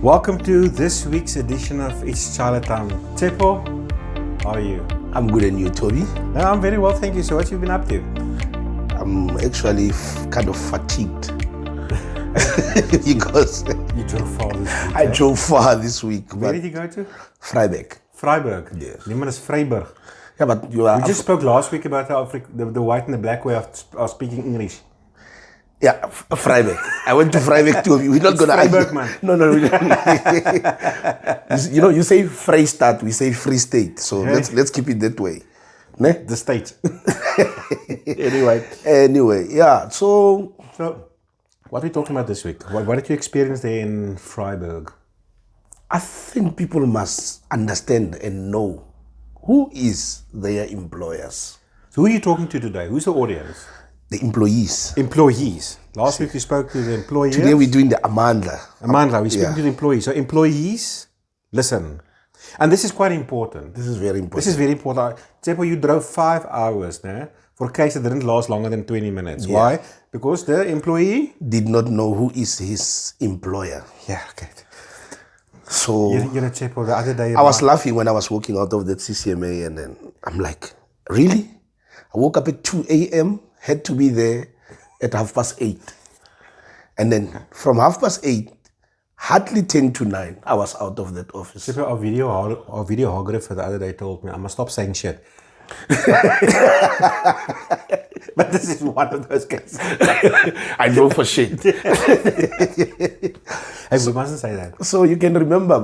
Welcome to this week's edition of It's Chaile Time. Tsepo, how are you? I'm good, and you, Toby? No, I'm very well, thank you. So what have you been up to? I'm actually kind of fatigued because You drove far this week. I drove far this week. Where did you go to? Freiburg. Freiburg. Yes. Niemand is Freiburg. Yeah, but you are. We just spoke last week about how the white and the black way of speaking English. Yeah, Freiburg. I went to Freiburg too. We're not gonna Freiburg, argue. man. No. You say Freistaat, we say Free State. So let's keep it that way. Ne? The States. Anyway, yeah. So What are we talking about this week? What did you experience there in Freiburg? I think people must understand and know who is their employers. So who are you talking to today? Who's the audience? The employees. Employees. Last week we spoke to the employees. Today we're doing the Amandla. Amanda, we're speaking to the employees. So employees, listen. And this is quite important. This is very important. This is very important. Tsepo, you drove 5 hours for a case that didn't last longer than 20 minutes. Yeah. Why? Because the employee Did not know who is his employer. Yeah, okay. So You know, Tsepo, the other day I was laughing when I was walking out of that CCMA, and then I'm like, really? I woke up at 2 a.m., had to be there at 8:30. And then from 8:30, hardly 10 to 9, I was out of that office. Tsepo, our videographer the other day told me I must stop saying shit. But this is one of those cases. I know for shit. Hey, we mustn't say that. So you can remember,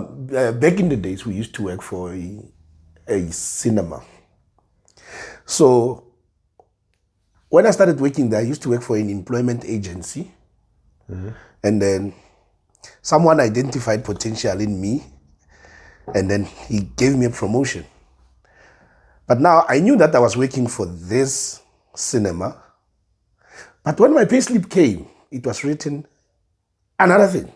back in the days, we used to work for a cinema. So when I started working there, I used to work for an employment agency. Mm-hmm. And then someone identified potential in me, and then he gave me a promotion. But now I knew that I was working for this cinema. But when my payslip came, it was written another thing.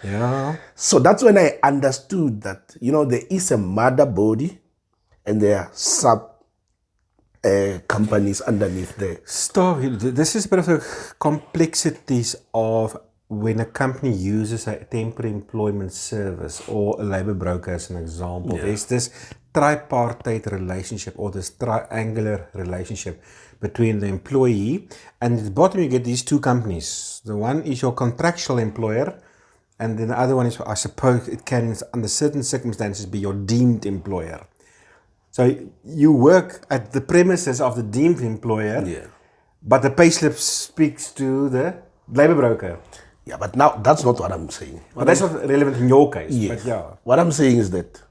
Yeah. So that's when I understood that, there is a mother body and there are sub companies underneath there. Stop. This is a bit of the complexities of when a company uses a temporary employment service or a labor broker as an example. Yeah. There's this tripartite relationship or this triangular relationship between the employee, and at the bottom you get these two companies. The one is your contractual employer, and then the other one is, I suppose it can under certain circumstances be your deemed employer. So you work at the premises of the deemed employer, but the payslip speaks to the labor broker. Yeah, but now that's not what I'm saying. But that's not relevant in your case. Yes. But yeah. What I'm saying is that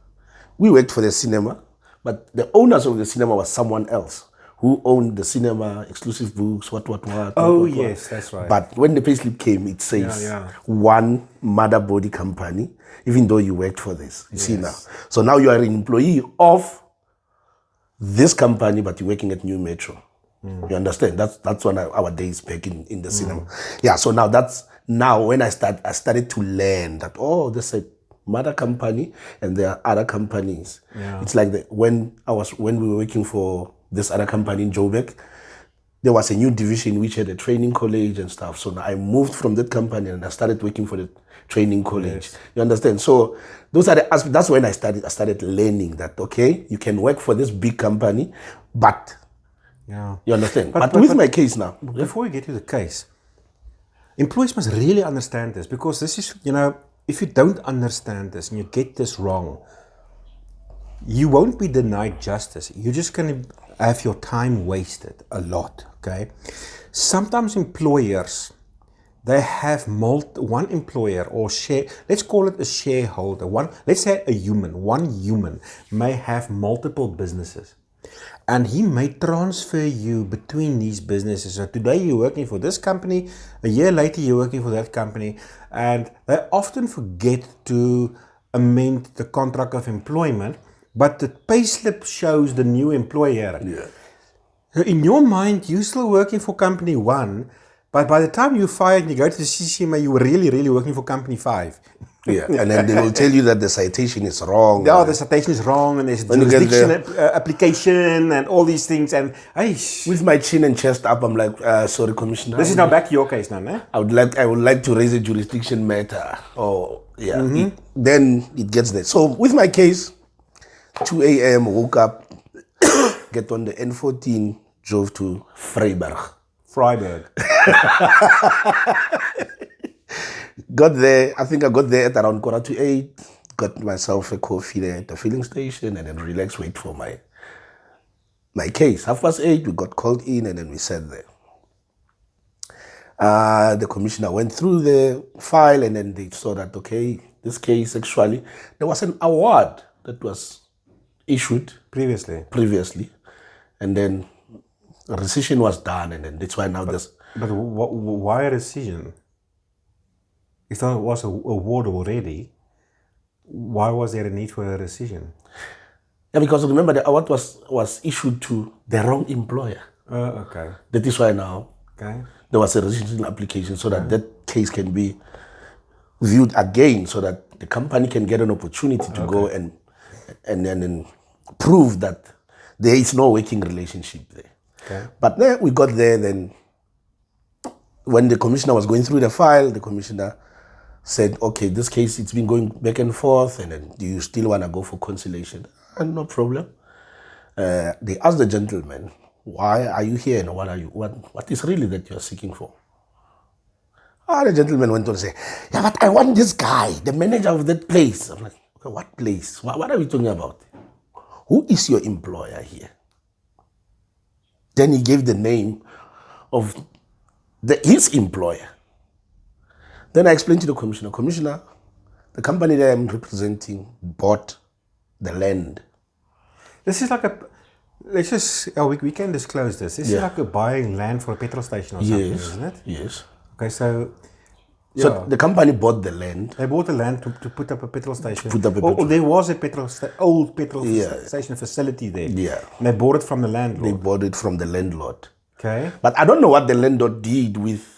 we worked for the cinema, but the owners of the cinema was someone else who owned the cinema, exclusive books, what. Yes, that's right. But when the payslip came, it says one mother body company, even though you worked for this. You see now. So now you are an employee of this company, but you're working at New Metro. You understand? That's one of our days back in the cinema. Yeah, so now when I started to learn that, there's a mother company and there are other companies. Yeah. It's like when we were working for this other company in Joburg, there was a new division which had a training college and stuff. So now I moved from that company and I started working for the training college. Yes. You understand? So those are the aspects. That's when I started learning that, okay, you can work for this big company, but you understand? But with my case now. Before we get to the case, employees must really understand this, because this is, if you don't understand this and you get this wrong, you won't be denied justice. You're just going to have your time wasted a lot, okay? Sometimes employers, they have one employer or let's call it a shareholder. Let's say one human may have multiple businesses. And he may transfer you between these businesses. So today you're working for this company, a year later you're working for that company, and they often forget to amend the contract of employment, but the payslip shows the new employer. Yeah. So in your mind, you're still working for company 1, but by the time you're fired and you go to the CCMA, you were really, really working for company 5. Yeah, and then they will tell you that the citation is wrong. Yeah, the citation is wrong, and there's jurisdiction application and all these things. And with my chin and chest up, I'm like, sorry, Commissioner. This is now back to your case now, eh? I would like to raise a jurisdiction matter. Oh, yeah. Then it gets there. So with my case, 2 a.m. woke up, get on the N14, drove to Freiburg. Got there, I think I got there at around 7:45, got myself a coffee there at the filling station and then relaxed, wait for my case. 8:30, we got called in and then we sat there. The commissioner went through the file and then they saw that, okay, this case actually, there was an award that was issued previously. And then a rescission was done and then that's why now there's... But why a rescission? If there was an award already, why was there a need for a rescission? Yeah, because remember the award was issued to the wrong employer. Okay. That is why now there was a rescission application so that that case can be viewed again so that the company can get an opportunity to go and then prove that there is no working relationship there. Okay. But then we got there, then when the commissioner was going through the file, the commissioner said, okay, this case, it's been going back and forth, and then do you still want to go for conciliation? And no problem. They asked the gentleman, why are you here and what is really that you're seeking for? The gentleman went on to say, yeah, but I want this guy, the manager of that place. I'm like, okay, what place? What are we talking about? Who is your employer here? Then he gave the name of his employer. Then I explained to the commissioner, the company that I'm representing bought the land. This is like let's just, we can disclose this. This is like a buying land for a petrol station or something, isn't it? Yes. Okay, so the company bought the land. They bought the land to put up a petrol station. There was a old petrol station facility there. Yeah. And they bought it from the landlord. They bought it from the landlord. Okay. But I don't know what the landlord did with...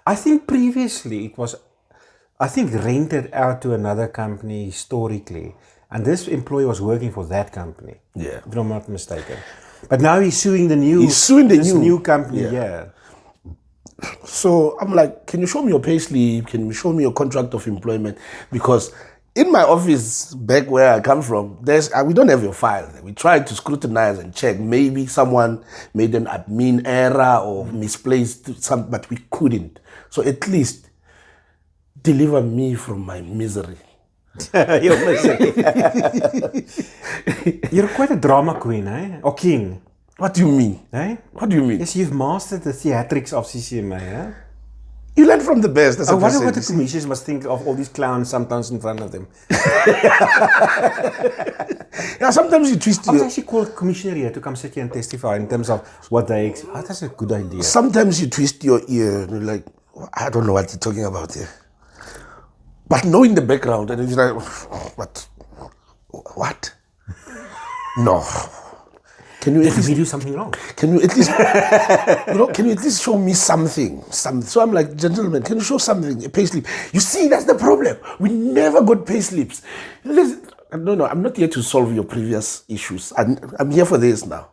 I think previously it was, rented out to another company historically. And this employee was working for that company. Yeah. If I'm not mistaken. But now he's suing the new... new company, yeah. So I'm like, can you show me your payslip? Can you show me your contract of employment? Because in my office, back where I come from, we don't have your file. We tried to scrutinize and check. Maybe someone made an admin error or misplaced some, but we couldn't. So at least deliver me from my misery. Your misery. You're quite a drama queen, eh? Or king. What do you mean? Eh? What do you mean? Yes, you've mastered the theatrics of CCMA, eh? You learn from the best. I wonder what the commissioners must think of all these clowns sometimes in front of them. Yeah, sometimes you twist I was actually called commissioner here to come sit here and testify in terms of what they... that's a good idea. Sometimes you twist your ear and you're like, I don't know what you're talking about here. But knowing the background, and it's like, what? No. Did we do something wrong? Can you at least, can you at least show me something? So I'm like, gentlemen, can you show something? A payslip. You see, that's the problem. We never got payslips. No, I'm not here to solve your previous issues. I'm here for this now.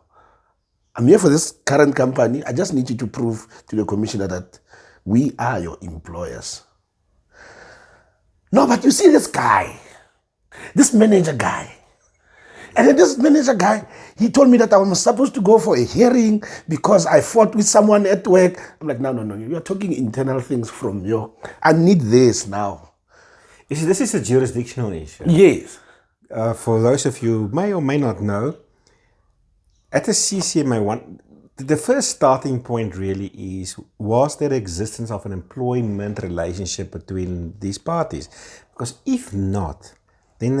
I'm here for this current company. I just need you to prove to the commissioner that we are your employers. No, but you see this guy, this manager guy. And then this manager guy, he told me that I was supposed to go for a hearing because I fought with someone at work. I'm like, no, you're talking internal things from your... I need this now. You see, this is a jurisdictional issue. Yes. For those of you who may or may not know, at the CCMA, the first starting point really is, was there existence of an employment relationship between these parties? Because if not, then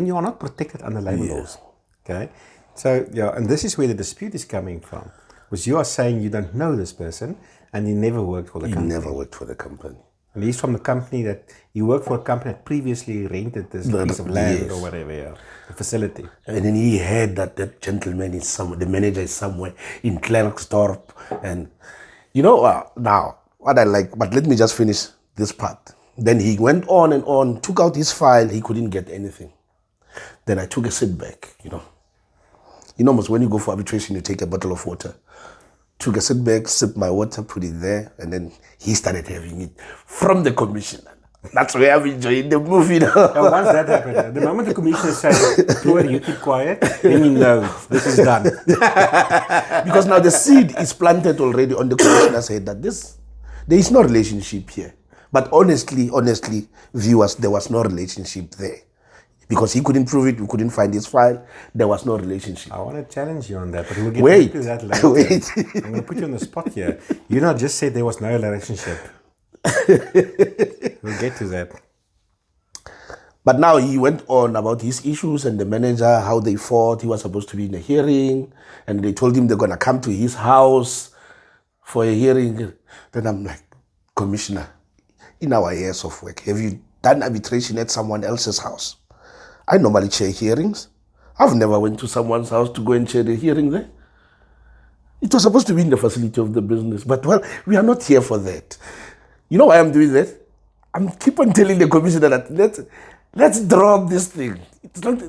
you are not protected under labor laws. Okay? So, and this is where the dispute is coming from. Because you are saying you don't know this person and he never worked for the company. He never worked for the company. And he's from the company that, he worked for a company that previously rented this piece of land or whatever, the facility. And then he heard that gentleman is somewhere, the manager is somewhere in Klerksdorp. And, now, what I like, but let me just finish this part. Then he went on and on, took out his file, he couldn't get anything. Then I took a sit back, almost when you go for arbitration, you take a bottle of water. Took a sit back, sipped my water, put it there, and then he started having it from the commissioner. That's where I'm enjoying the movie now. And once that happened, the moment the commissioner says, "Employer, you keep quiet," then you know this is done. Because now the seed is planted already on the commissioner's head that there is no relationship here. But honestly, viewers, there was no relationship there. Because he couldn't prove it, we couldn't find his file, there was no relationship. I want to challenge you on that, but we'll get to that later. Wait. I'm going to put you on the spot here. You not just said there was no relationship. We'll get to that. But now he went on about his issues and the manager, how they fought. He was supposed to be in a hearing, and they told him they're going to come to his house for a hearing. Then I'm like, Commissioner, in our years of work, have you done arbitration at someone else's house? I normally chair hearings. I've never went to someone's house to go and chair the hearing there. It was supposed to be in the facility of the business. But, well, we are not here for that. You know why I'm doing that? I'm keep on telling the commissioner that let's drop this thing. It's not,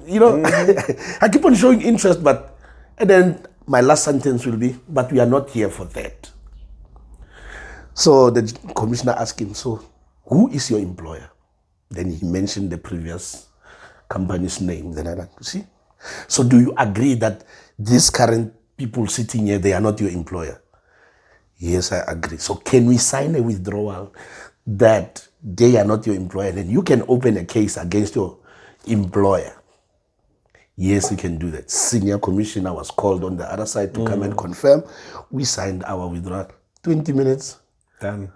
I keep on showing interest, and then my last sentence will be, but we are not here for that. So the commissioner asked him, so who is your employer? Then he mentioned the previous company's name. Then I like, see? So do you agree that these current people sitting here, they are not your employer? Yes, I agree. So can we sign a withdrawal that they are not your employer? Then you can open a case against your employer. Yes, you can do that. Senior commissioner was called on the other side to come and confirm. We signed our withdrawal. 20 minutes. Done.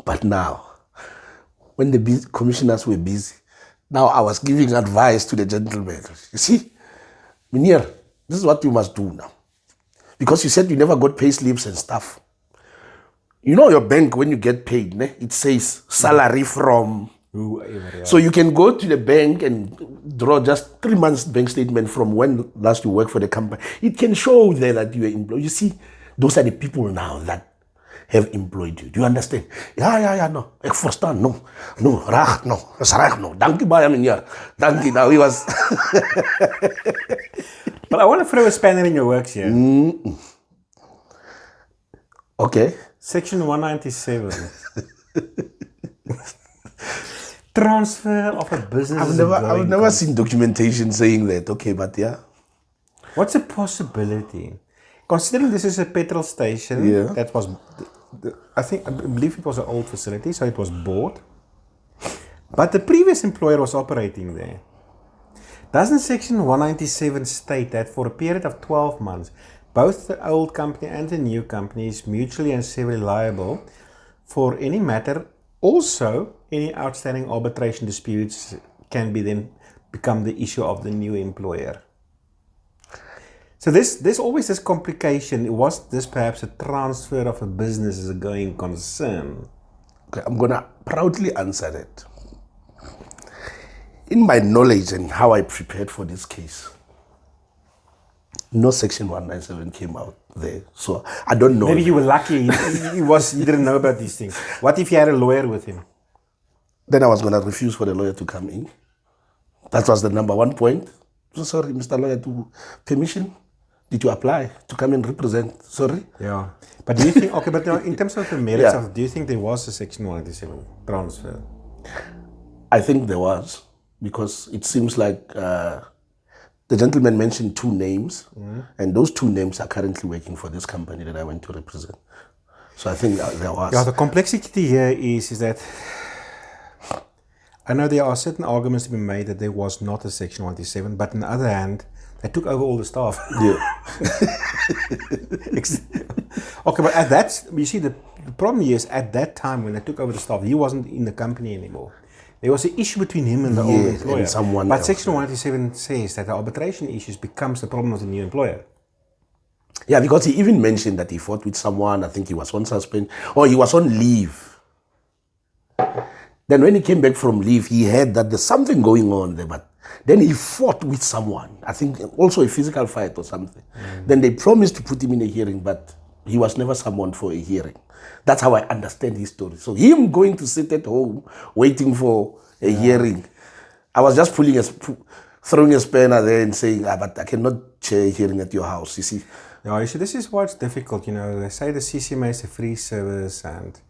But now, when the commissioners were busy, now I was giving advice to the gentleman. You see, Mynheer, this is what you must do now. Because you said you never got pay slips and stuff. You know your bank, when you get paid, it says salary from... So you can go to the bank and draw just 3 months bank statement from when last you worked for the company. It can show there that you are employed. You see, those are the people now that have employed you. Do you understand? Ja, no. Ek verstaan, no. No, reg, no. Is reg, no. Dankie baie, meneer. Dankie, now he was... But I want to throw a spanner in your works here. Okay. Section 197. Transfer of a business. I've never seen documentation saying that. Okay, but yeah. What's a possibility? Considering this is a petrol station, that was, I believe it was an old facility, so it was bought. But the previous employer was operating there. Doesn't Section 197 state that for a period of 12 months, both the old company and the new company is mutually and severally liable for any matter? Also, any outstanding arbitration disputes can then become the issue of the new employer. So there's always this complication. Was this perhaps a transfer of a business as a going concern? Okay, I'm going to proudly answer that. In my knowledge and how I prepared for this case, no Section 197 came out there. So I don't know. Maybe you were lucky. You didn't know about these things. What if you had a lawyer with him? Then I was going to refuse for the lawyer to come in. That was the number one point. So sorry, Mr. Lawyer, to permission. Did you apply to come and represent? Sorry? Yeah. But do you think, okay, but in terms of the merits of, do you think there was a Section 197 transfer? I think there was, because it seems like the gentleman mentioned 2 names, and those 2 names are currently working for this company that I went to represent. So I think there was. Yeah, the complexity here is that I know there are certain arguments to be made that there was not a Section 197, but on the other hand, they took over all the staff. Yeah. Okay, but at that, you see, the problem here is at that time when they took over the staff, he wasn't in the company anymore. There was an issue between him and the old employer. And someone but else. Section 197 says that the arbitration issues becomes the problem of the new employer. Yeah, because he even mentioned that he fought with someone. I think he was on suspension, or he was on leave. Then when he came back from leave, he heard that there's something going on there, but then he fought with someone. I think also a physical fight or something. Then they promised to put him in a hearing, but he was never summoned for a hearing. That's how I understand his story. So him going to sit at home waiting for a hearing, I was just throwing a spanner there and saying, but I cannot chair a hearing at your house, you see. Yeah, you see, this is why it's difficult, you know. They say the CCMA is a free service and,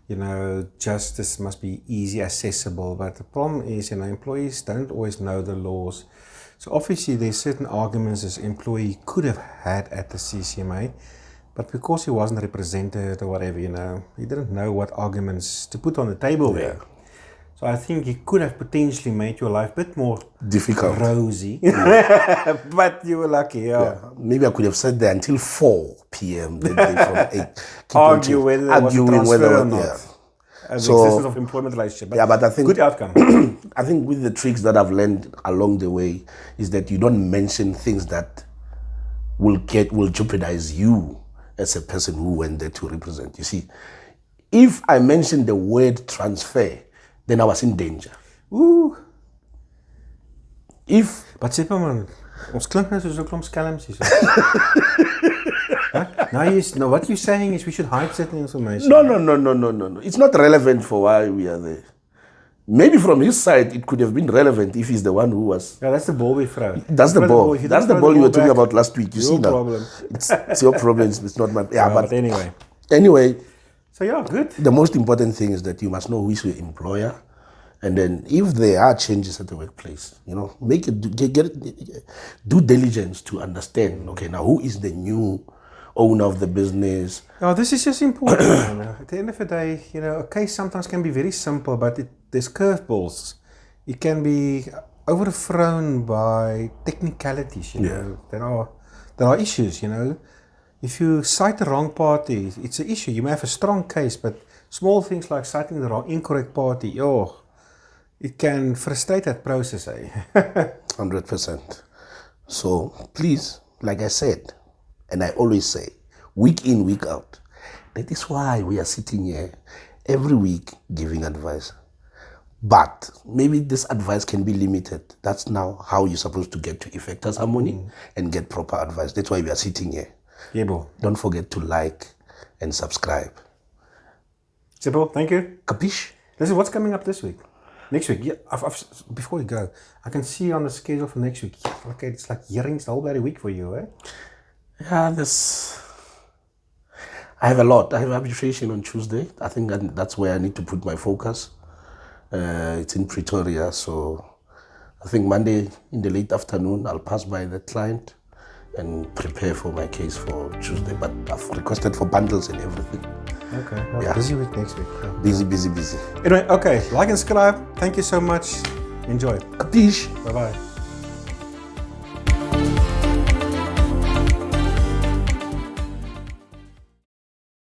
you know, justice must be easy, accessible. But the problem is, you know, employees don't always know the laws. So obviously there's certain arguments this employee could have had at the CCMA, but because he wasn't represented or whatever, you know, he didn't know what arguments to put on the table there. So I think he could have potentially made your life a bit more difficult, rosy. But you were lucky, Maybe I could have sat there until 4 p.m. That day from 8. Arguing whether or not. The existence of employment relationship. But I think good outcome. I think with the tricks that I've learned along the way is that you don't mention things that will jeopardize you as a person who went there to represent. You see, if I mentioned the word transfer, then I was in danger. Ooh. But Superman, ons klink nou soos 'n klomp skelms hier. No, what you're saying is we should hide certain information. No. It's not relevant for why we are there. Maybe from his side, it could have been relevant if he's the one who was. Yeah, that's the ball we throw. That's the ball. That's the ball you were talking about last week. You see now. Problem. It's your problem. It's not my. Yeah, but anyway. Anyway. So yeah, good. The most important thing is that you must know who is your employer, and then if there are changes at the workplace, you know, do diligence to understand. Okay, now who is the new owner of the business? Oh, this is just important. You know. At the end of the day, you know, a case sometimes can be very simple, but there's curveballs. It can be overthrown by technicalities. You know, there are issues. You know. If you cite the wrong party, it's an issue. You may have a strong case, but small things like citing the incorrect party, it can frustrate that process. 100%. So please, like I said, and I always say, week in, week out, that is why we are sitting here every week giving advice. But maybe this advice can be limited. That's now how you're supposed to get to Effectus Harmony and get proper advice. That's why we are sitting here. Yeah, bro. Don't forget to like and subscribe. Simple, thank you. Capiche? Listen, what's coming up this week? Next week, before we go, I can see on the schedule for next week. Yeah, okay, it's like hearings the whole bloody week for you, eh? Yeah, I have a lot. I have arbitration on Tuesday. I think that's where I need to put my focus. It's in Pretoria, so I think Monday in the late afternoon, I'll pass by the client and prepare for my case for Tuesday. But I've requested for bundles and everything. Okay. Well, busy week next week. Yeah. Busy. Anyway, okay. Like and subscribe. Thank you so much. Enjoy. Capiche? Bye-bye.